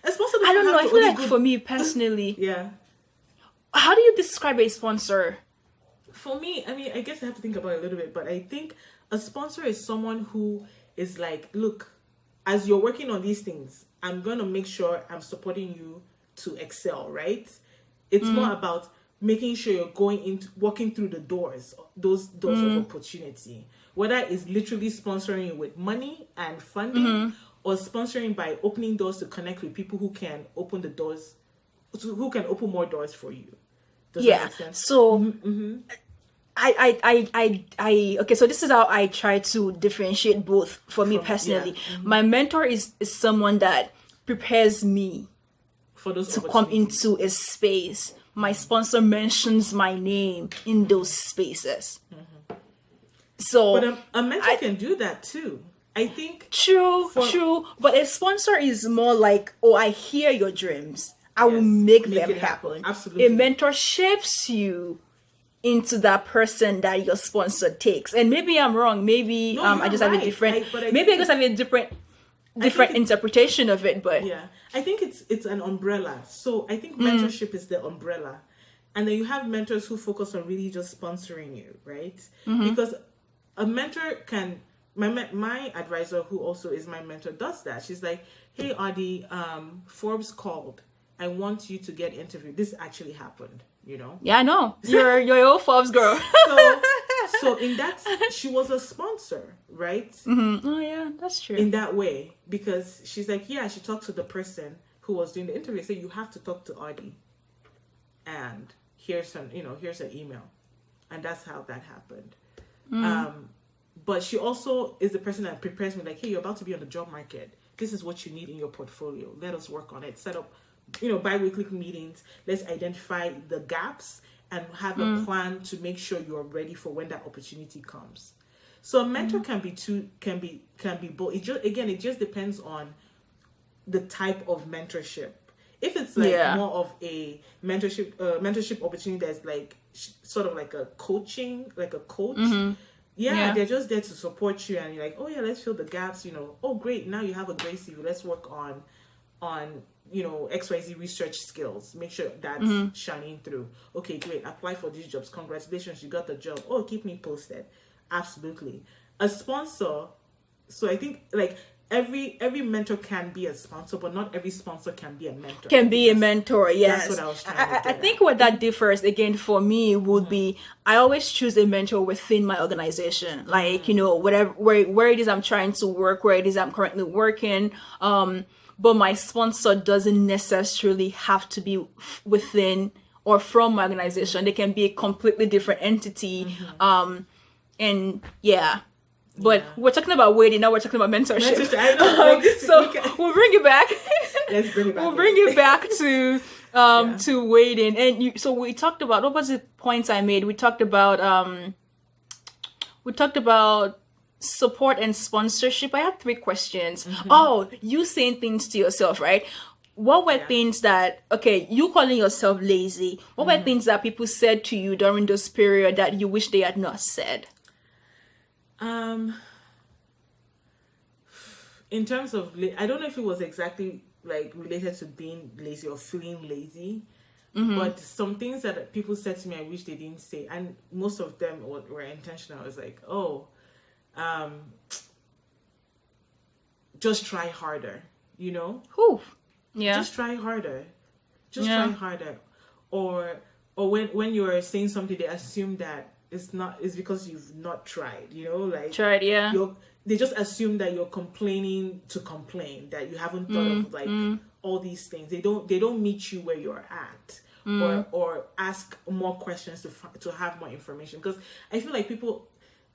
A sponsor I don't know. I feel like good... for me personally, yeah. How do you describe a sponsor? For me, I mean, I guess I have to think about it a little bit, but I think a sponsor is someone who is like, look, as you're working on these things, I'm going to make sure I'm supporting you to excel, right? It's more about making sure you're walking through the doors, those doors of opportunity. Whether it's literally sponsoring you with money and funding, or sponsoring by opening doors to connect with people who can open the doors, who can open more doors for you. Does that make sense? So okay, so this is how I try to differentiate both for me personally. My mentor is someone that prepares me for those to come into a space. My sponsor mentions my name in those spaces. So but a mentor can do that too. I think true. But a sponsor is more like, oh, I hear your dreams. I will make them happen. Absolutely. A mentor shapes you into that person that your sponsor takes. And maybe I'm wrong. Maybe I just have a different. Maybe I just have a different interpretation of it. But yeah, I think it's an umbrella. So I think mentorship is the umbrella, and then you have mentors who focus on really just sponsoring you, right? Because a mentor can. My advisor, who also is my mentor, does that. She's like, "Hey, Adi, Forbes called. I want you to get interviewed. This actually happened, you know." Yeah, I know. You're your old Forbes girl. So in that, she was a sponsor, right? Oh yeah, that's true. In that way, because she's like, yeah, she talked to the person who was doing the interview. Said, you have to talk to Adi, and here's an email, and that's how that happened. But she also is the person that prepares me, like, hey, you're about to be on the job market. This is what you need in your portfolio. Let us work on it. Set up, bi-weekly meetings. Let's identify the gaps and have a plan to make sure you're ready for when that opportunity comes. So a mentor can be both. It just depends on the type of mentorship. If it's like more of a mentorship opportunity that's like sort of like a coaching, like a coach. They're just there to support you, and you're like, oh yeah, let's fill the gaps. Oh great, now you have a great CV. Let's work on XYZ research skills. Make sure that's shining through. Okay, great. Apply for these jobs. Congratulations, you got the job. Oh, keep me posted. Absolutely. A sponsor. So I think like every mentor can be a sponsor, but not every sponsor can be a mentor. Can be a mentor, yes. That's what I was trying to get I think where that differs again for me would be, I always choose a mentor within my organization. Like, whatever where it is I'm trying to work, where it is I'm currently working. But my sponsor doesn't necessarily have to be within or from my organization. They can be a completely different entity. But we're talking about waiting, now we're talking about mentorship. I know. We'll bring it back. Let's bring it back. We'll bring it back to waiting. And so we talked about, what was the points I made? We talked about support and sponsorship. I had 3 questions. Oh, you saying things to yourself, right? What were things that, you calling yourself lazy, what were things that people said to you during this period that you wish they had not said? In terms of, I don't know if it was exactly like related to being lazy or feeling lazy, but some things that people said to me, I wish they didn't say, and most of them were intentional. I was like, just try harder, just try harder, try harder. Or when you're saying something, they assume that it's because you've not tried, they just assume that you're complaining to complain, that you haven't thought of like all these things. They don't meet you where you're at, or ask more questions to have more information. Because I feel like people,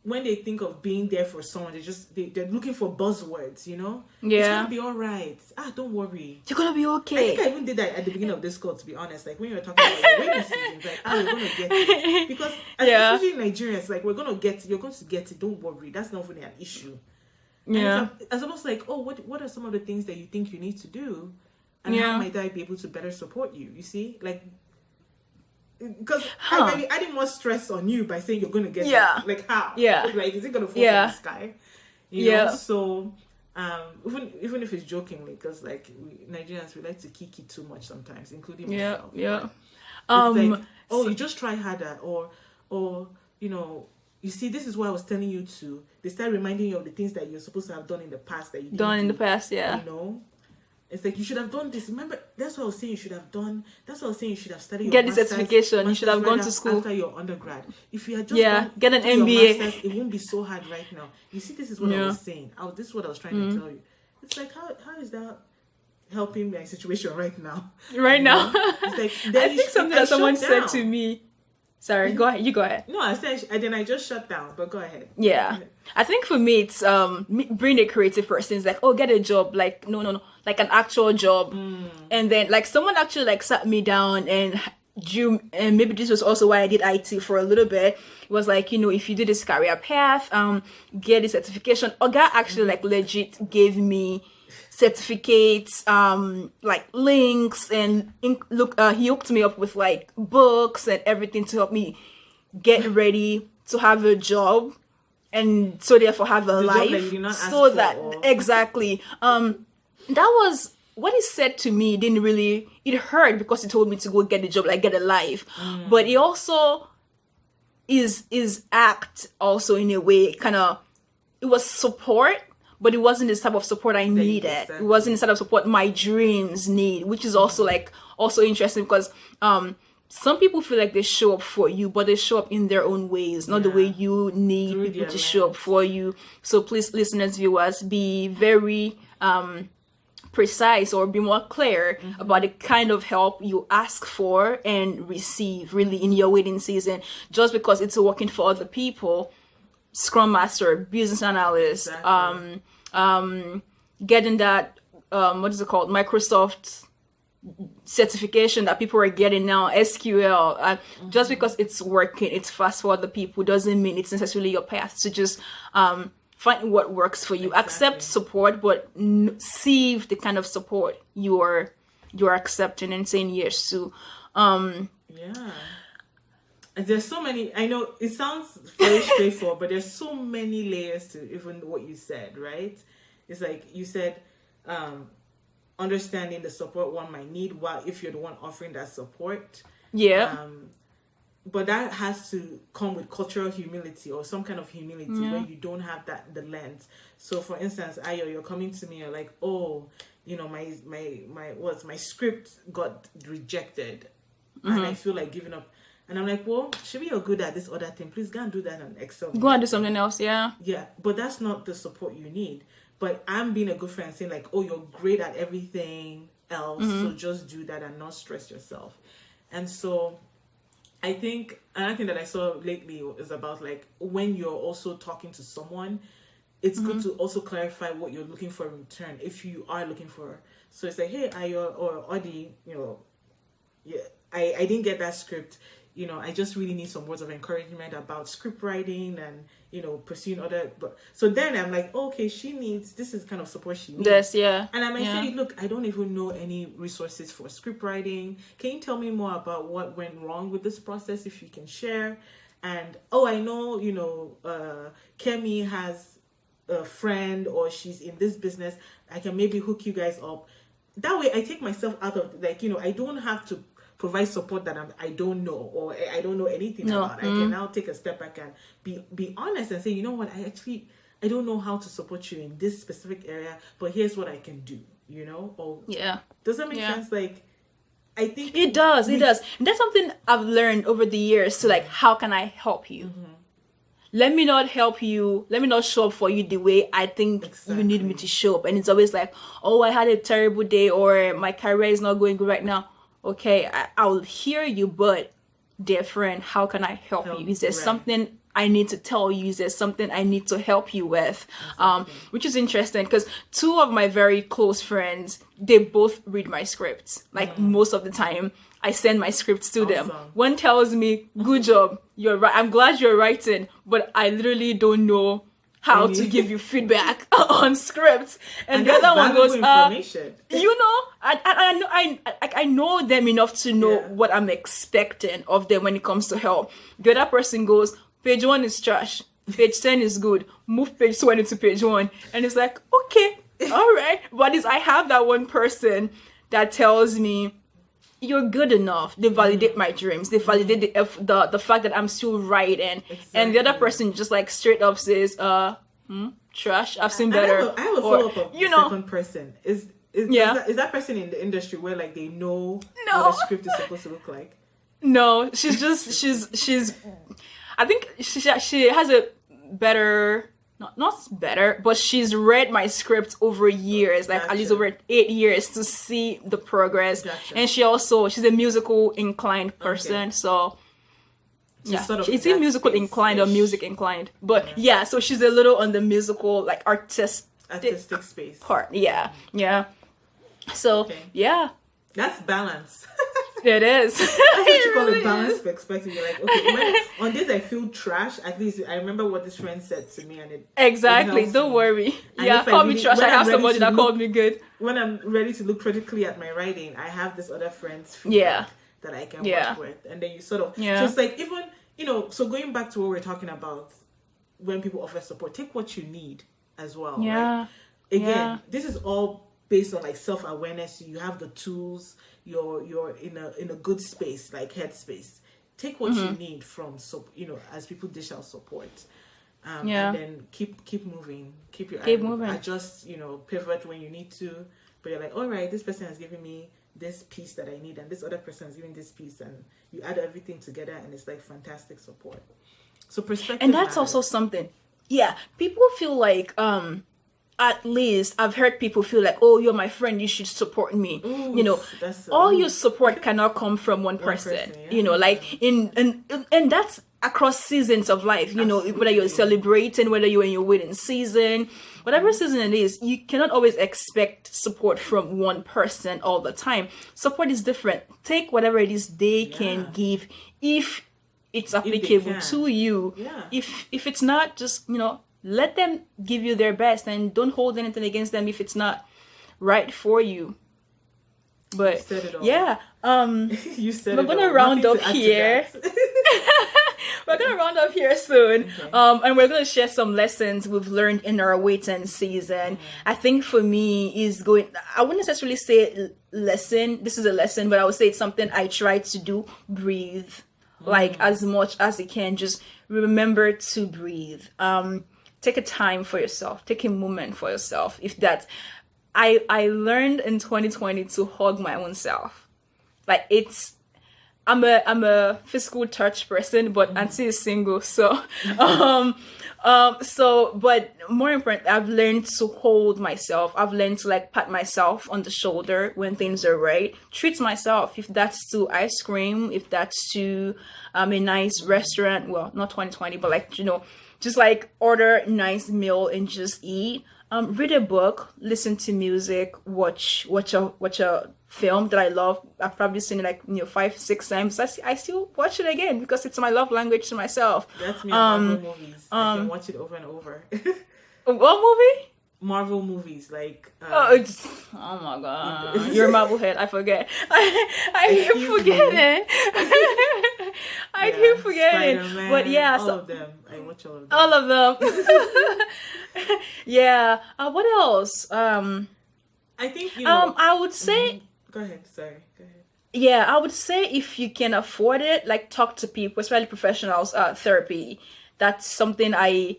when they think of being there for someone, they're looking for buzzwords, you know? Yeah. It's gonna be all right. Don't worry. You're gonna be okay. I think I even did that at the beginning of this call, to be honest. Like, when you were talking about your wedding season, like, you're gonna get it. Because, especially in Nigeria, it's like, you're going to get it. Don't worry. That's not really an issue. Yeah. It's almost like, oh, what are some of the things that you think you need to do? And how might I be able to better support you? You see? Like, because I'm adding more stress on you by saying you're going to get it. Like, how? Yeah. Like, is it going to fall from the sky? You know? So, even if it's jokingly, because, like, Nigerians, we like to kiki too much sometimes, including myself. Yeah. It's like, you just try harder, or you know, you see, this is what I was telling you to. They start reminding you of the things that you're supposed to have done in the past that you didn't do, in the past. Yeah. You know, it's like, you should have done this. Remember, that's what I was saying. You should have done. That's what I was saying. You should have studied. Get the certification. You should have gone to school after your undergrad. If you had just get an MBA, masters, it won't be so hard right now. You see, this is what I was saying. This is what I was trying to tell you. It's like, how is that helping my situation right now? Right now, it's like, I think something that someone said to me. Sorry, go ahead. You go ahead. No, I said, and then I just shut down. But go ahead. Yeah, I think for me, it's being a creative person. It's like, get a job. Like, no, like an actual job. And then, like, someone actually like sat me down and drew. And maybe this was also why I did IT for a little bit. It was like, you know, if you do this career path, get a certification. Oga actually like legit gave me certificates, like links, and he hooked me up with like books and everything to help me get ready to have a job, and so therefore have a life. Exactly. That was what he said to me. It hurt because he told me to go get a job, like get a life, but he also is act also in a way, kind of, it was support. But it wasn't the type of support I needed. Exactly. It wasn't the type of support my dreams need, which is also interesting, because some people feel like they show up for you, but they show up in their own ways, not the way you need people to show up for you. So please, listeners, viewers, be very precise, or be more clear about the kind of help you ask for and receive, really, in your wedding season. Just because it's working for other people, Scrum Master, business analyst, getting that what is it called, Microsoft certification that people are getting now, SQL, just because it's working, it's fast for other people, doesn't mean it's necessarily your path. So just find what works for you. Accept support, but see the kind of support you're accepting and saying yes to. There's so many, I know it sounds very straightforward, but there's so many layers to even what you said, right? It's like you said, understanding the support one might need, while if you're the one offering that support. But that has to come with cultural humility, or some kind of humility, where you don't have the lens. So for instance, Ayo, you're coming to me, you're like, oh, you know, my script got rejected, and I feel like giving up. And I'm like, well, should you're good at this other thing, please go and do that on Excel. Go and do something else, yeah. Yeah, but that's not the support you need. But I'm being a good friend, saying like, oh, you're great at everything else, so just do that and not stress yourself. And so I think another thing that I saw lately is about, like, when you're also talking to someone, it's good to also clarify what you're looking for in return, if you are looking for. So it's like, hey, Ayo or Odi, you know, I didn't get that script. You know, I just really need some words of encouragement about script writing and, you know, pursuing other. But so then I'm like, okay, this is kind of support she needs. Yes, yeah. And I might say, look, I don't even know any resources for script writing. Can you tell me more about what went wrong with this process, if you can share? And, I know, you know, Kemi has a friend, or she's in this business. I can maybe hook you guys up. That way I take myself out of, like, you know, I don't have to provide support that I don't know, or I don't know anything about. I can now take a step back and be honest and say, you know what, I don't know how to support you in this specific area, but here's what I can do, you know? Or does that make sense? Like, I think it does. And that's something I've learned over the years. So, like, how can I help you? Let me not help you. Let me not show up for you the way I think you need me to show up. And it's always like, oh, I had a terrible day, or my career is not going good right now. Okay, I will hear you, but dear friend, how can I help you? Is there something I need to tell you, is there something I need to help you with? Which is interesting because two of my very close friends, they both read my scripts. Like most of the time, I send my scripts to them. One tells me, good job, you're right. I'm glad you're writing, but I literally don't know how to give you feedback on scripts. And the other one goes, I know them enough to know what I'm expecting of them when it comes to help. The other person goes, page 1 is trash, page 10 is good, move page 20 to page 1. And it's like, okay, all right. But I have that one person that tells me, you're good enough. They validate my dreams. They validate the fact that I'm still writing. Exactly. And the other person just like straight up says, trash. I've seen better. I have a follow-up of the second person. Is that person in the industry where like they know what a script is supposed to look like? No, she's just she's. I think she has a better. Not better, but she's read my script over years, like at least over 8 years, to see the progress. And she's a musical inclined person, so yeah, she's musical inclined or music inclined. But so she's a little on the musical, like artistic space part. Yeah. So that's balance. It is. That's what you call a balanced perspective. You're like, okay, on this I feel trash. At least I remember what this friend said to me, and it don't worry. Call me trash. I have somebody that called me good. When I'm ready to look critically at my writing, I have this other friend's feedback that I can work with, and then you sort of so it's like, even so going back to what we're talking about, when people offer support, take what you need as well. Right? Again, this is all based on like self-awareness. You have the tools. You're in a good space, like headspace. Take what you need from as people dish out support, and then keep moving, keep moving. Adjust, pivot when you need to. But you're like, all right, this person has given me this piece that I need, and this other person has given this piece, and you add everything together, and it's like fantastic support. So perspective, and that's also something. Yeah, people feel like at least I've heard people feel like, oh, you're my friend, you should support me. Ooh, all your support cannot come from one person. Like and that's across seasons of life. Whether you're celebrating, whether you're in your wedding season, whatever season it is, you cannot always expect support from one person all the time. Support is different. Take whatever it is they can give, if it's applicable to you. If it's not, just let them give you their best, and don't hold anything against them if it's not right for you. But you said we're gonna round up here. We're gonna round up here soon. Okay. And we're gonna share some lessons we've learned in our waiting season. I think for me I wouldn't necessarily say lesson. This is a lesson, but I would say it's something I try to do. Breathe, like as much as you can. Just remember to breathe. Take a time for yourself. Take a moment for yourself. If that's, I learned in 2020 to hug my own self. Like I'm a physical touch person, but Auntie is single, so but more important, I've learned to hold myself. I've learned to like pat myself on the shoulder when things are right. Treat myself, if that's to ice cream, if that's to a nice restaurant. Well, not 2020, but like just like order a nice meal and just eat. Read a book, listen to music, watch a film that I love. I've probably seen it like 5-6 times. I still watch it again because it's my love language to myself. That's me. Marvel movies. I can watch it over and over. What movie? Marvel movies, like oh my god, you're a Marvel head. I forget. I keep forgetting. I keep forgetting. Spider-Man, but all of them. I watch all of them. Yeah. What else? I think I would say. Go ahead. Sorry. Go ahead. Yeah, I would say if you can afford it, like talk to people, especially professionals. Therapy. That's something I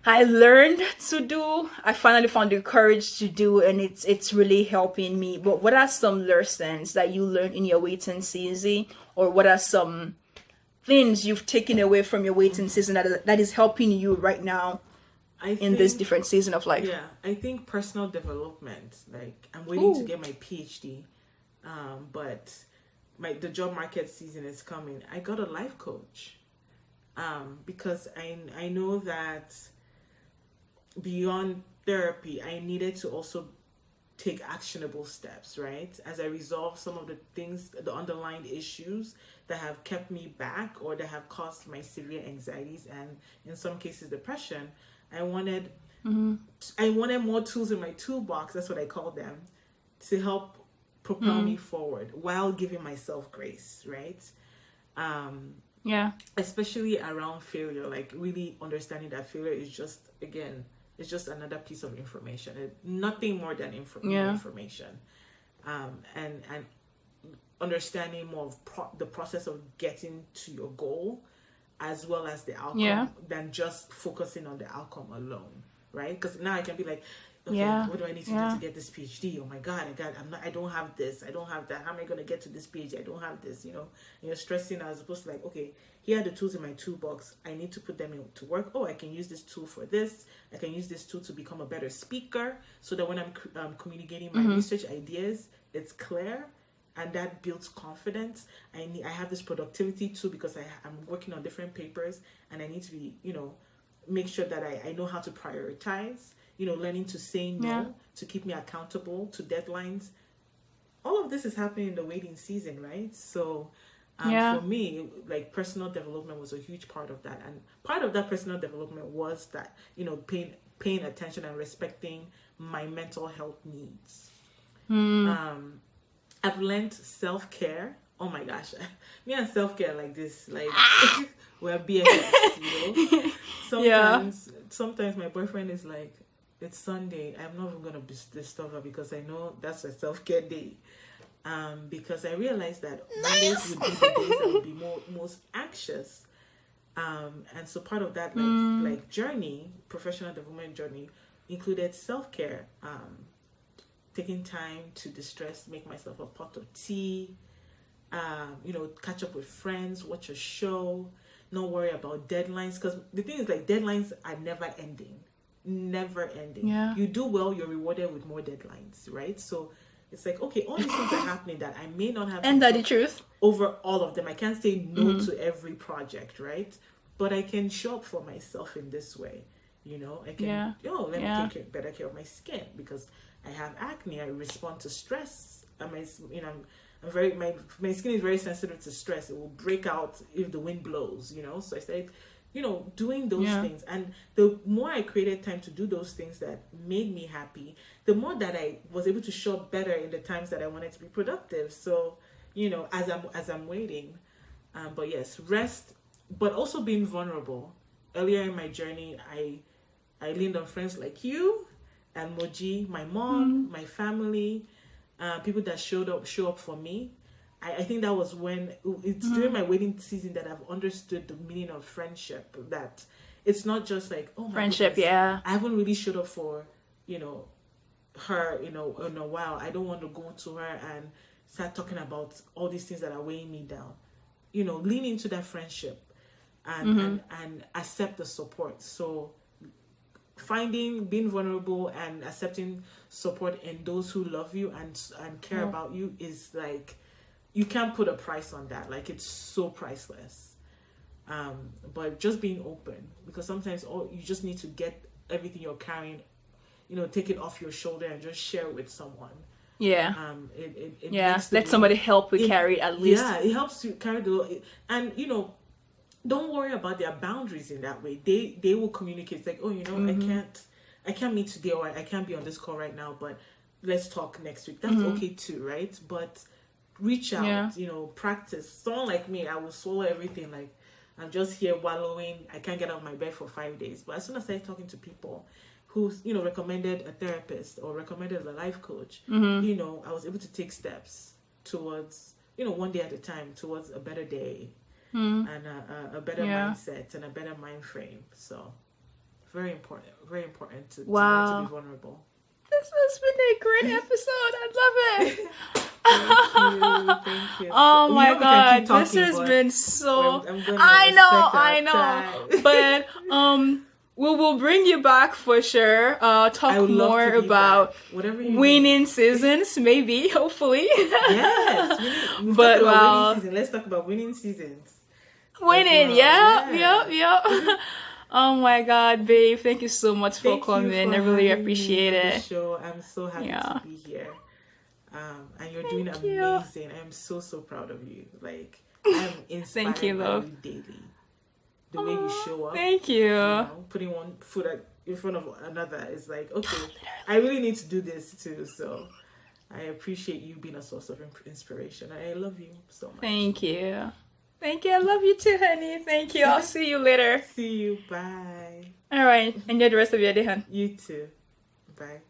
learned to do. I finally found the courage to do, and it's really helping me. But what are some lessons that you learned in your waiting season, or what are some things you've taken away from your waiting season that is helping you right now in this different season of life? Yeah, I think personal development. Like I'm waiting to get my PhD, but the job market season is coming. I got a life coach. because I know that beyond therapy, I needed to also take actionable steps, right? As I resolve some of the things, the underlying issues that have kept me back or that have caused my severe anxieties and in some cases depression, I wanted I wanted more tools in my toolbox, that's what I call them, to help propel me forward while giving myself grace, right? Especially around failure, like really understanding that failure is just, again, it's just another piece of information, nothing more than information. And understanding more of the process of getting to your goal as well as the outcome than just focusing on the outcome alone, right? Because now I can be like, okay, what do I need to do to get this PhD? Oh my God, I don't have this, I don't have that. How am I going to get to this PhD? I don't have this, and you're stressing as opposed to like, okay, here are the tools in my toolbox. I need to put them to work. Oh, I can use this tool for this. I can use this tool to become a better speaker so that when I'm communicating my research ideas, it's clear and that builds confidence. I have this productivity tool because I'm working on different papers and I need to be, make sure that I know how to prioritize, learning to say no, to keep me accountable to deadlines. All of this is happening in the waiting season, right? So for me, like personal development was a huge part of that. And part of that personal development was that, paying attention and respecting my mental health needs. I've learned self-care. Oh my gosh. Me and self-care like this, like we're BFFs, Sometimes my boyfriend is like, it's Sunday, I'm not even going to disturb her because I know that's a self-care day. Because I realized that Mondays would be the days I would be most anxious. And so part of that like journey, professional development journey, included self-care, taking time to distress, make myself a pot of tea, catch up with friends, watch a show, not worry about deadlines. Because the thing is, like, deadlines are never ending. You do well, you're rewarded with more deadlines, right? So it's like, okay, all these things are happening that I may not have and that the truth over all of them. I can't say no to every project, right? But I can show up for myself in this way. I can let me take better care of my skin because I have acne. I respond to stress. I'm very, my skin is very sensitive to stress. It will break out if the wind blows, So I started, doing those things. And the more I created time to do those things that made me happy, the more that I was able to show up better in the times that I wanted to be productive. So, as I'm waiting, but yes, rest, but also being vulnerable. Earlier in my journey, I leaned on friends like you and Moji, my mom, my family, people that show up for me. I think that was when it's during my waiting season that I've understood the meaning of friendship. That it's not just like, oh my friendship, goodness, I haven't really showed up for her in a while. I don't want to go to her and start talking about all these things that are weighing me down. Lean into that friendship and accept the support. So being vulnerable and accepting support in those who love you and care about you is like, you can't put a price on that. Like, it's so priceless. But just being open, because sometimes you just need to get everything you're carrying, take it off your shoulder and just share it with someone. Let somebody help you carry it at least. It helps you carry and don't worry about their boundaries in that way. They will communicate. It's like, oh, I can't meet today, or I can't be on this call right now, but let's talk next week. That's okay too, right? But reach out, practice. Someone like me, I will swallow everything. Like, I'm just here wallowing. I can't get out of my bed for 5 days. But as soon as I started talking to people who, recommended a therapist or recommended a life coach, I was able to take steps towards, one day at a time, towards a better day. And a better mindset and a better mind frame. So very important to learn to be vulnerable. This has been a great episode. I love it. Thank you. Oh my God, this has been so. I know. But we will bring you back for sure. Talk more about winning seasons, maybe, hopefully. Yes. Let's talk about winning seasons. Winning, well. yeah. Oh my God, babe! Thank you so much for coming. I really appreciate it. The show. I'm so happy to be here. And you're doing amazing. I am so proud of you. Like I'm inspired by you daily. The way you show up. Thank you. Putting one foot in front of another is like, okay, I really need to do this too. So I appreciate you being a source of inspiration. I love you so much. Thank you. Thank you. I love you too, honey. Thank you. I'll see you later. See you. Bye. All right. Enjoy the rest of your day, hon. You too. Bye.